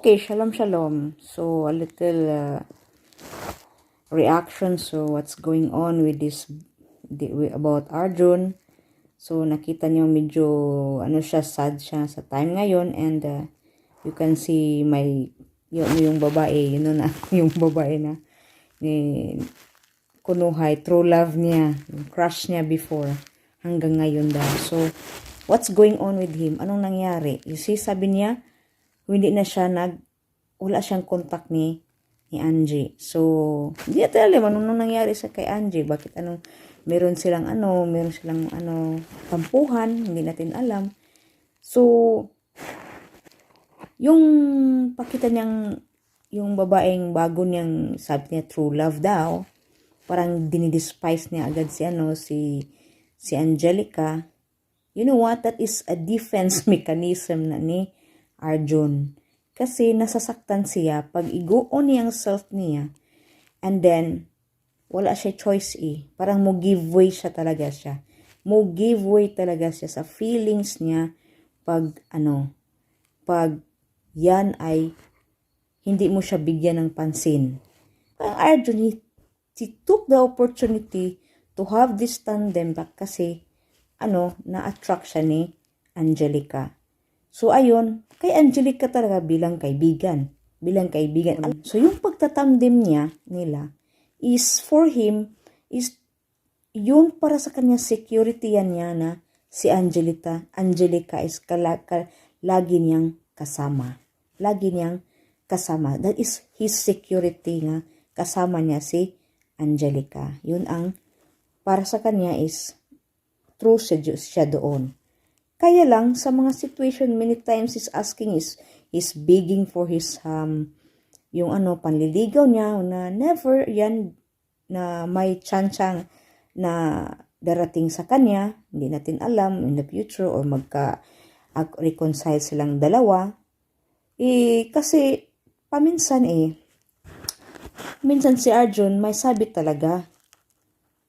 Okay, shalom, shalom. So, a little reaction. So, what's going on with this, about Arjun. So, nakita niyo medyo, sad siya sa time ngayon. And, you can see yung babae, na, yung babae na, ni Kunuhay, true love niya, yung crush niya before, hanggang ngayon daw. So, what's going on with him? Anong nangyari? You see, sabi niya, hindi na siya wala siyang contact ni Angie. So, hindi natin alam anong nangyari sa kay Angie. Bakit meron silang tampuhan, hindi natin alam. So, yung pakita niyang, yung babaeng bago niyang sabi niya true love daw, parang dinidespise niya agad si Angelica. You know what? That is a defense mechanism na ni Arjun. Kasi nasasaktan siya pag i-go-on niyang self niya. And then, wala siya choice Parang mo give way siya talaga siya. Mo give way talaga siya sa feelings niya pag yan ay hindi mo siya bigyan ng pansin. Ang Arjun, he took the opportunity to have this tandem back kasi na-attract siya ni Angelica. So, ayun, kay Angelica talaga bilang kaibigan. So, yung pagtatandem nila is for him, is yun para sa kanya security yan niya na si Angelica is lagi niyang kasama. Lagi niyang kasama. That is his security nga. Kasama niya si Angelica. Yun ang para sa kanya is true siya doon. Kaya lang, sa mga situation, many times he's asking, he's begging for his, yung panliligaw niya, na never yan, na may chansang na darating sa kanya, hindi natin alam, in the future, or reconcile silang dalawa. Kasi, minsan si Arjun, may sabit talaga.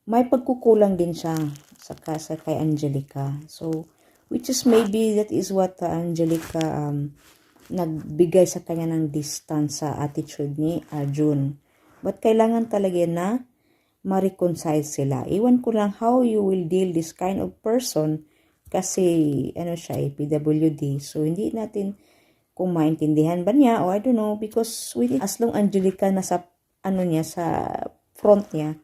May pagkukulang din siya sa kay Angelica. So, which is maybe that is what Angelica nagbigay sa kanya ng distance sa attitude ni Arjun. But kailangan talaga na ma-reconcile sila. Iwan ko lang how you will deal this kind of person kasi siya PWD. So hindi natin kung maintindihan ba niya o I don't know because as long Angelica nasa sa front niya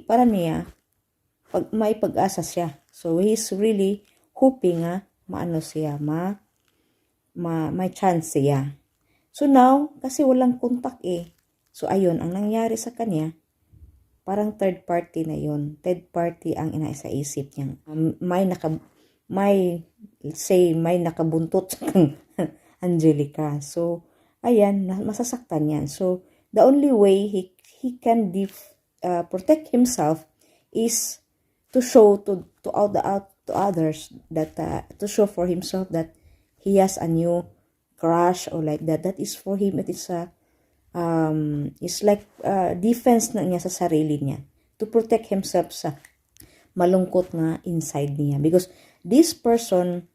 para niya may pag-asa siya. So he's really hoping may chance siya. So now, kasi walang contact So ayun, ang nangyari sa kanya, parang third party na yun. Third party ang inaisa-isip niya. May nakabuntot sa Angelica. So, ayan, masasaktan yan. So, the only way he can protect himself is to show to others that to show for himself that he has a new crush or like that. That is for him. It is it's like defense na niya sa sarili niya to protect himself sa malungkot na inside niya. Because this person,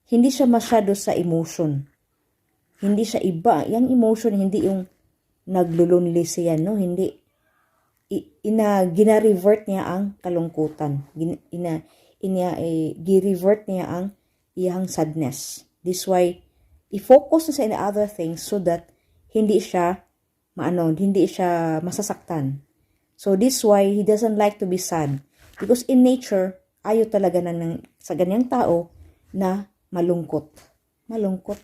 hindi siya masyado sa emotion. Hindi siya iba. Yung emotion, hindi yung naglulunli siya, no? Hindi. Gina-revert niya ang kalungkutan. Gi-revert niya ang iyang sadness. This why, i-focus na sa other things so that hindi siya masasaktan. So this why he doesn't like to be sad. Because in nature, ayaw talaga sa ganyang tao na malungkot. Malungkot.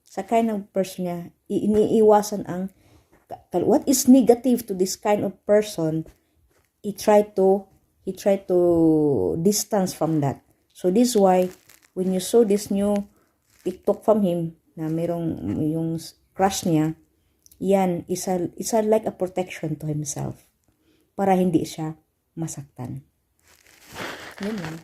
Sa kind of person niya, iniiwasan ang what is negative to this kind of person, he try to distance from that. So this is why when you saw this new TikTok from him na merong yung crush niya, yan isa like a protection to himself para hindi siya masaktan. Yun lang.